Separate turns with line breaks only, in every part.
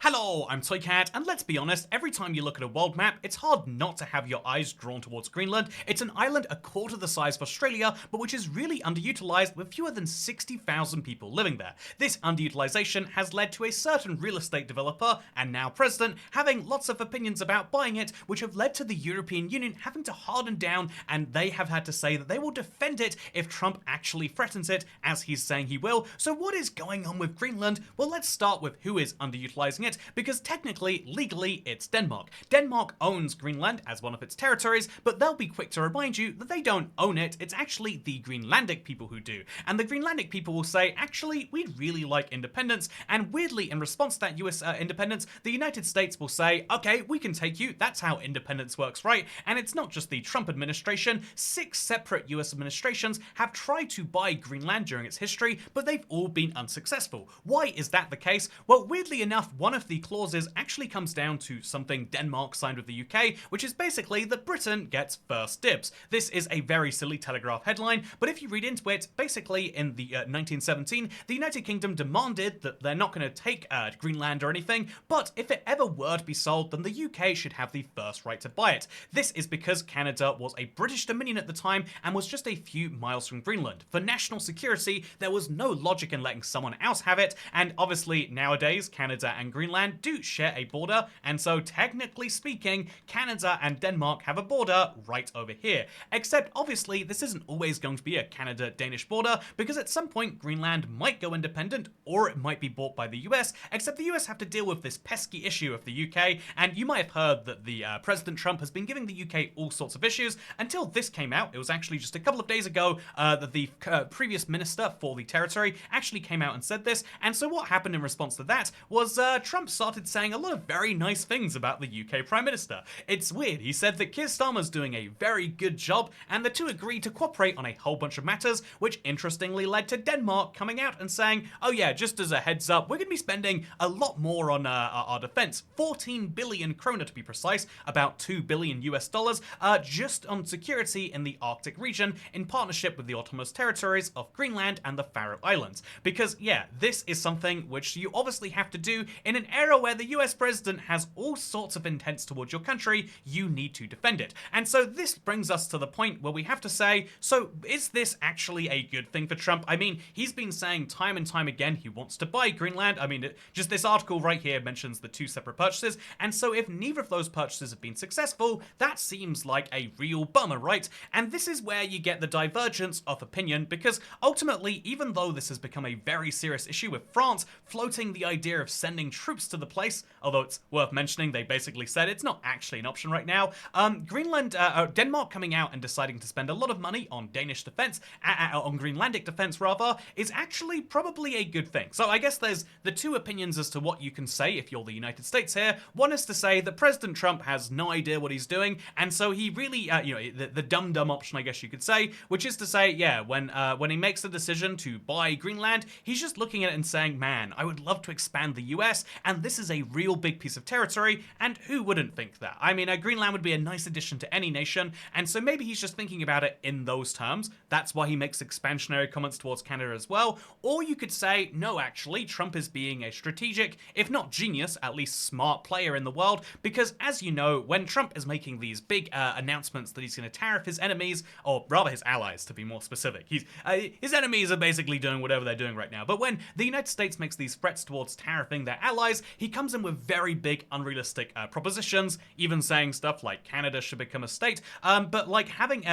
Hello, I'm Toycat, and let's be honest, every time you look at a world map, it's hard not to have your eyes drawn towards Greenland. It's an island a quarter the size of Australia, but which is really underutilized with fewer than 60,000 people living there. This underutilization has led to a certain real estate developer, and now president, having lots of opinions about buying it, which have led to the European Union having to harden down, and they have had to say that they will defend it if Trump actually threatens it, as he's saying he will. So what is going on with Greenland? Well, let's start with who is underutilizing it, because technically, legally, it's Denmark. Denmark owns Greenland as one of its territories, but they'll be quick to remind you that they don't own it. It's actually the Greenlandic people who do. And the Greenlandic people will say, actually, we'd really like independence. And weirdly, in response to that US independence, the United States will say, okay, we can take you. That's how independence works, right? And it's not just the Trump administration. 6 separate US administrations have tried to buy Greenland during its history, but they've all been unsuccessful. Why is that the case? Well, weirdly enough, one of the clauses actually comes down to something Denmark signed with the UK, which is basically that Britain gets first dibs. This is a very silly Telegraph headline, but if you read into it, basically in the 1917, the United Kingdom demanded that they're not going to take Greenland or anything, but if it ever were to be sold, then the UK should have the first right to buy it. This is because Canada was a British dominion at the time and was just a few miles from Greenland. For national security, there was no logic in letting someone else have it, and obviously nowadays Canada and Greenland do share a border, and so technically speaking, Canada and Denmark have a border right over here. Except obviously this isn't always going to be a Canada-Danish border, because at some point Greenland might go independent, or it might be bought by the US, except the US have to deal with this pesky issue of the UK, and you might have heard that the President Trump has been giving the UK all sorts of issues. Until this came out, it was actually just a couple of days ago that the previous minister for the territory actually came out and said this, and so what happened in response to that was Trump started saying a lot of very nice things about the UK Prime Minister. It's weird, he said that Keir Starmer's doing a very good job, and the two agreed to cooperate on a whole bunch of matters, which interestingly led to Denmark coming out and saying, oh yeah, just as a heads up, we're going to be spending a lot more on our defense, 14 billion kroner to be precise, about 2 billion US dollars, just on security in the Arctic region, in partnership with the autonomous territories of Greenland and the Faroe Islands. Because yeah, this is something which you obviously have to do in an era where the US president has all sorts of intents towards your country. You need to defend it. And so this brings us to the point where we have to say, so is this actually a good thing for Trump? I mean, he's been saying time and time again he wants to buy Greenland. I mean, just this article right here mentions the 2 separate purchases, and so if neither of those purchases have been successful, that seems like a real bummer, right? And this is where you get the divergence of opinion, because ultimately, even though this has become a very serious issue with France floating the idea of sending troops to the place, although it's worth mentioning they basically said it's not actually an option right now, Denmark coming out and deciding to spend a lot of money on Danish defense, on Greenlandic defense rather, is actually probably a good thing. So I guess there's the 2 opinions as to what you can say if you're the United States here. One is to say that President Trump has no idea what he's doing, and so he really, the dumb option, I guess you could say, which is to say, yeah, when he makes the decision to buy Greenland, he's just looking at it and saying, man, I would love to expand the US, and this is a real big piece of territory, and who wouldn't think that? I mean, Greenland would be a nice addition to any nation, and so maybe he's just thinking about it in those terms. That's why he makes expansionary comments towards Canada as well. Or you could say, no, actually, Trump is being a strategic, if not genius, at least smart player in the world, because as you know, when Trump is making these big announcements that he's going to tariff his enemies, or rather his allies to be more specific, his enemies are basically doing whatever they're doing right now, but when the United States makes these threats towards tariffing their allies, he comes in with very big unrealistic propositions, even saying stuff like Canada should become a state, but like having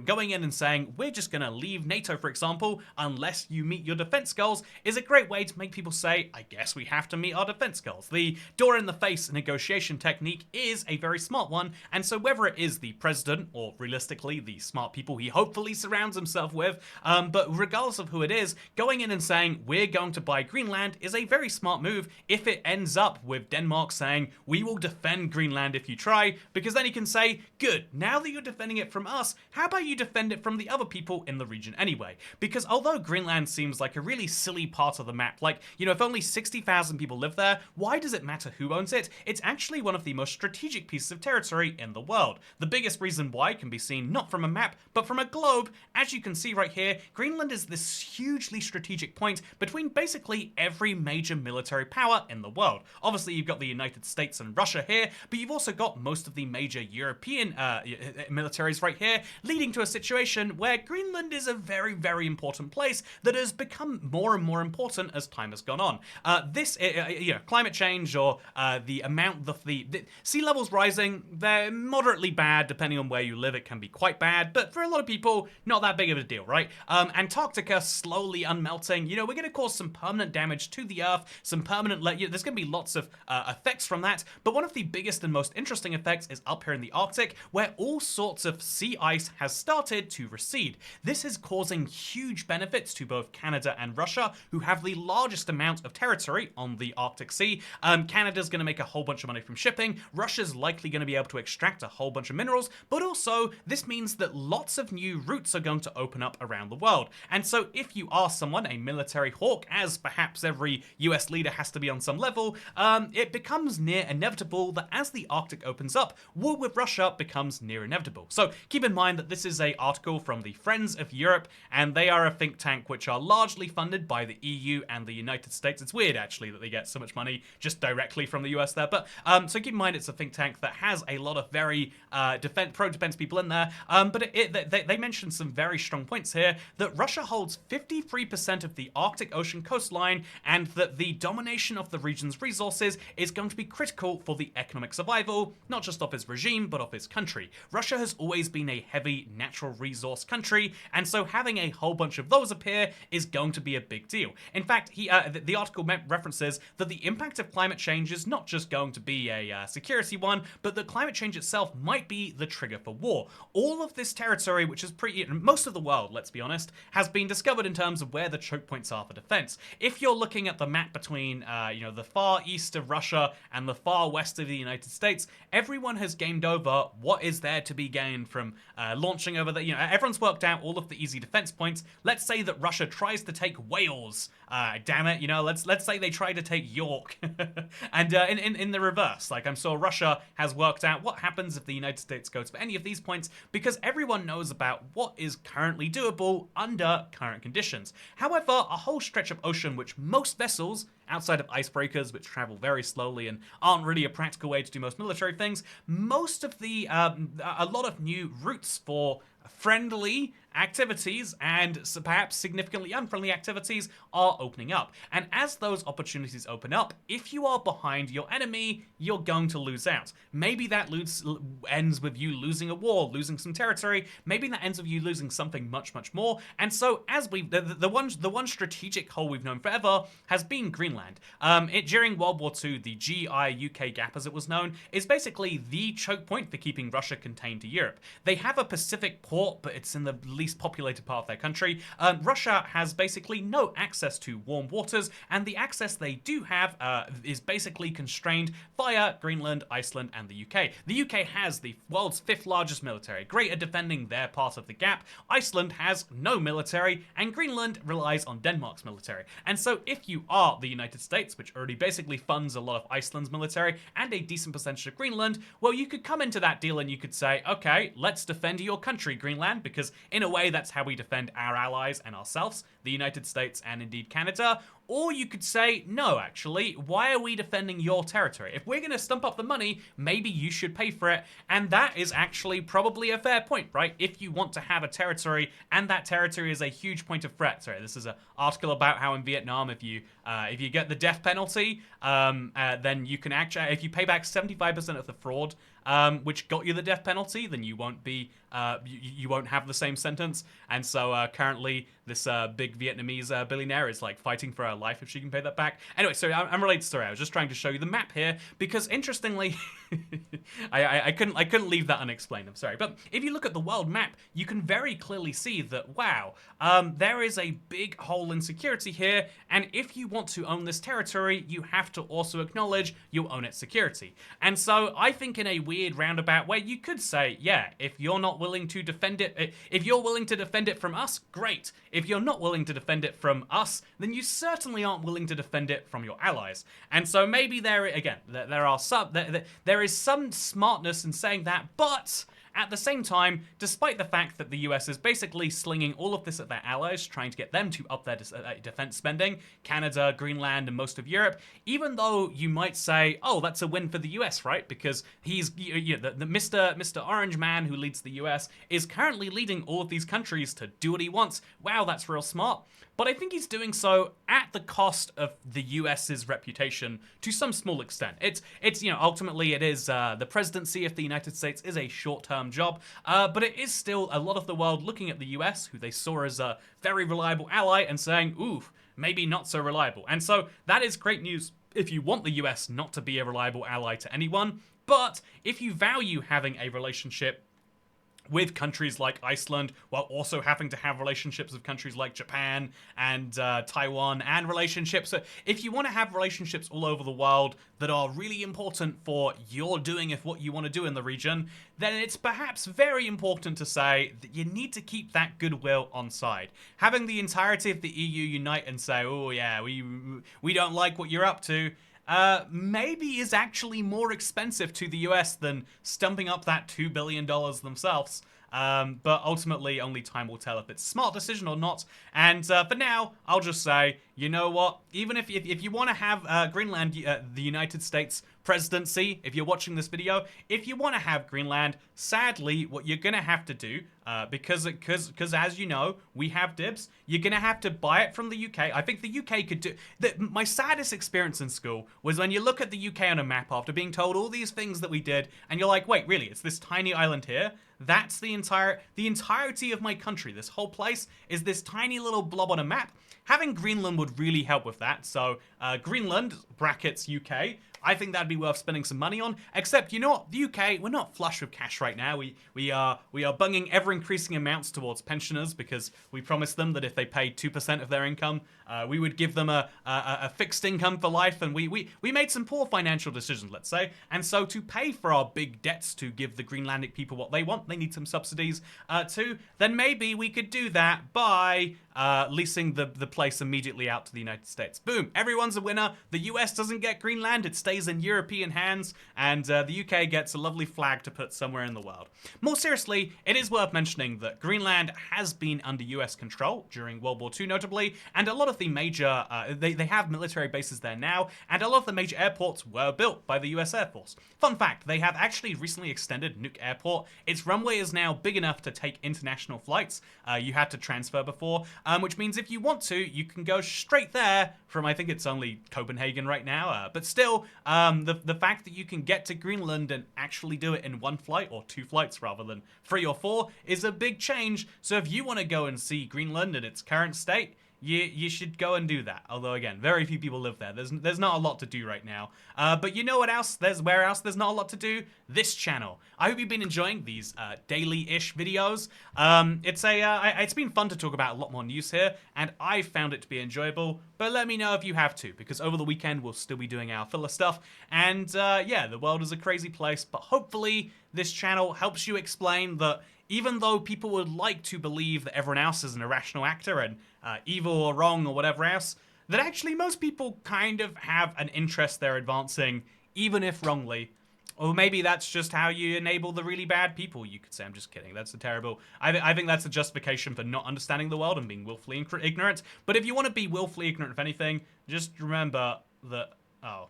going in and saying we're just going to leave NATO, for example, unless you meet your defense goals, is a great way to make people say, I guess we have to meet our defense goals. The door in the face negotiation technique is a very smart one, and so whether it is the president or realistically the smart people he hopefully surrounds himself with, but regardless of who it is, going in and saying we're going to buy Greenland is a very smart move if it ends up with Denmark saying we will defend Greenland if you try, because then he can say, good, now that you're defending it from us, how about you defend it from the other people in the region anyway? Because although Greenland seems like a really silly part of the map, like, if only 60,000 people live there, why does it matter who owns it? It's actually one of the most strategic pieces of territory in the world. The biggest reason why can be seen not from a map, but from a globe. As you can see right here, Greenland is this hugely strategic point between basically every major military power in the world. world. Obviously, you've got the United States and Russia here, but you've also got most of the major European militaries right here, leading to a situation where Greenland is a very, very important place that has become more and more important as time has gone on. Climate change or the amount of the sea levels rising, they're moderately bad depending on where you live. It can be quite bad, but for a lot of people, not that big of a deal, right? Antarctica slowly unmelting, we're going to cause some permanent damage to the Earth, some permanent, there's going to be lots of effects from that, but one of the biggest and most interesting effects is up here in the Arctic, where all sorts of sea ice has started to recede. This is causing huge benefits to both Canada and Russia, who have the largest amount of territory on the Arctic Sea. Canada's going to make a whole bunch of money from shipping, Russia's likely going to be able to extract a whole bunch of minerals, but also this means that lots of new routes are going to open up around the world. And so if you are someone, a military hawk, as perhaps every US leader has to be on some level, it becomes near inevitable that as the Arctic opens up, war with Russia becomes near inevitable. So keep in mind that this is an article from the Friends of Europe, and they are a think tank which are largely funded by the EU and the United States. It's weird, actually, that they get so much money just directly from the US there, but so keep in mind it's a think tank that has a lot of very pro-defense people in there, but they mentioned some very strong points here, that Russia holds 53% of the Arctic Ocean coastline, and that the domination of the region's resources is going to be critical for the economic survival, not just of its regime, but of its country. Russia has always been a heavy natural resource country, and so having a whole bunch of those appear is going to be a big deal. In fact, the article references that the impact of climate change is not just going to be a security one, but that climate change itself might be the trigger for war. All of this territory, which is most of the world, let's be honest, has been discovered in terms of where the choke points are for defense. If you're looking at the map between, the far east of Russia and the far west of the United States, everyone has gained over what is there to be gained from launching over the, everyone's worked out all of the easy defense points. Let's say that Russia tries to take Wales. Damn it, let's say they try to take York. And in the reverse, I'm sure Russia has worked out what happens if the United States goes for any of these points, because everyone knows about what is currently doable under current conditions. However, a whole stretch of ocean which most vessels, outside of icebreakers, which travel very slowly and aren't really a practical way to do most military things, most of the, a lot of new routes for friendly activities and perhaps significantly unfriendly activities are opening up. And as those opportunities open up, if you are behind your enemy, you're going to lose out. Maybe that ends with you losing a war, losing some territory. Maybe that ends with you losing something much, much more. And so as the one strategic hole we've known forever has been Greenland. During World War II, the GI-UK gap, as it was known, is basically the choke point for keeping Russia contained to Europe. They have a Pacific port, but it's in the least populated part of their country. Russia has basically no access to warm waters, and the access they do have is basically constrained via Greenland, Iceland, and the UK. The UK has the world's 5th largest military, great at defending their part of the gap. Iceland has no military, and Greenland relies on Denmark's military. And so if you are the United States, which already basically funds a lot of Iceland's military and a decent percentage of Greenland, well, you could come into that deal and you could say, okay, let's defend your country, Greenland, because in a way that's how we defend our allies and ourselves, the United States and indeed Canada. Or you could say, no, actually, why are we defending your territory? If we're going to stump up the money, maybe you should pay for it. And that is actually probably a fair point, right? If you want to have a territory and that territory is a huge point of threat. Sorry, this is an article about how in Vietnam, if you get the death penalty, then you can actually, if you pay back 75% of the fraud, which got you the death penalty, then you won't be, you won't have the same sentence. And so currently this big Vietnamese billionaire is fighting for her life if she can pay that back. Anyway, sorry, I'm related to story. I was just trying to show you the map here because interestingly, I couldn't leave that unexplained. I'm sorry, but if you look at the world map, you can very clearly see that wow, there is a big hole in security here, and if you want to own this territory, you have to also acknowledge you own its security. And so I think in a weird roundabout way, you could say, yeah, if you're not willing to defend it, if you're willing to defend it from us, great. If you're not willing to defend it from us, then you certainly aren't willing to defend it from your allies. And so maybe there is some smartness in saying that, but At the same time, despite the fact that the US is basically slinging all of this at their allies, trying to get them to up their defense spending, Canada, Greenland, and most of Europe, even though you might say, oh, that's a win for the US, right? Because he's, the Mr. Orange Man who leads the US is currently leading all of these countries to do what he wants. Wow, that's real smart. But I think he's doing so at the cost of the US's reputation to some small extent. It's ultimately it is the presidency of the United States is a short-term job, but it is still a lot of the world looking at the US, who they saw as a very reliable ally, and saying, ooh, maybe not so reliable. And so that is great news if you want the US not to be a reliable ally to anyone, but if you value having a relationship with countries like Iceland, while also having to have relationships with countries like Japan and Taiwan, and relationships. So if you want to have relationships all over the world that are really important for your doing of what you want to do in the region, then it's perhaps very important to say that you need to keep that goodwill on side. Having the entirety of the EU unite and say, oh yeah, we don't like what you're up to, maybe is actually more expensive to the US than stumping up that $2 billion themselves. But ultimately, only time will tell if it's a smart decision or not. And for now, I'll just say, you know what? Even if you want to have Greenland, the United States presidency, if you're watching this video, if you want to have Greenland, sadly, what you're going to have to do, because as you know, we have dibs, you're going to have to buy it from the UK. I think the UK could do... My saddest experience in school was when you look at the UK on a map after being told all these things that we did, and you're like, wait, really? It's this tiny island here? That's the entirety of my country. This whole place is this tiny little blob on a map. Having Greenland would really help with that. So Greenland, brackets UK, I think that'd be worth spending some money on. Except, you know what? The UK, we're not flush with cash right now. We are bunging ever-increasing amounts towards pensioners because we promised them that if they paid 2% of their income, we would give them a fixed income for life. And we made some poor financial decisions, let's say. And so to pay for our big debts to give the Greenlandic people what they want, they need some subsidies too, then maybe we could do that by leasing the place immediately out to the United States. Boom, everyone's a winner. The US doesn't get Greenland, it stays in European hands, and the UK gets a lovely flag to put somewhere in the world. More seriously, it is worth mentioning that Greenland has been under US control during World War II notably, and a lot of the major, they have military bases there now, and a lot of the major airports were built by the US Air Force. Fun fact, they have actually recently extended Nuuk Airport. Its runway is now big enough to take international flights. You had to transfer before, which means if you want to, you can go straight there from, I think it's only Copenhagen right now, but still, the fact that you can get to Greenland and actually do it in one flight, or two flights rather than 3 or 4, is a big change. So if you want to go and see Greenland in its current state, you should go and do that. Although again, very few people live there. There's not a lot to do right now. But you know what else? Where else there's not a lot to do? This channel. I hope you've been enjoying these daily-ish videos. It's been fun to talk about a lot more news here, and I found it to be enjoyable. But let me know if you have too, because over the weekend we'll still be doing our filler stuff. And yeah, the world is a crazy place, but hopefully this channel helps you explain that even though people would like to believe that everyone else is an irrational actor and evil or wrong or whatever else, that actually most people kind of have an interest they're advancing, even if wrongly. Or maybe that's just how you enable the really bad people, you could say. I'm just kidding. That's a terrible... I think that's a justification for not understanding the world and being willfully ignorant. But if you want to be willfully ignorant of anything, just remember that... Oh.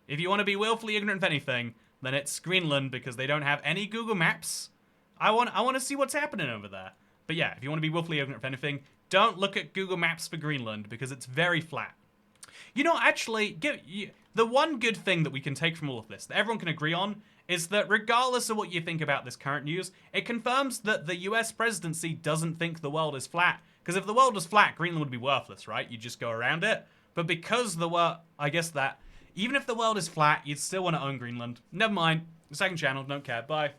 If you want to be willfully ignorant of anything, then it's Greenland, because they don't have any Google Maps. I want to see what's happening over there. But yeah, if you want to be willfully ignorant of anything, don't look at Google Maps for Greenland, because it's very flat. You know, actually, the one good thing that we can take from all of this, that everyone can agree on, is that regardless of what you think about this current news, it confirms that the US presidency doesn't think the world is flat. Because if the world was flat, Greenland would be worthless, right? You'd just go around it. But because the world, I guess that, even if the world is flat, you'd still want to own Greenland. Never mind. Second channel, don't care. Bye.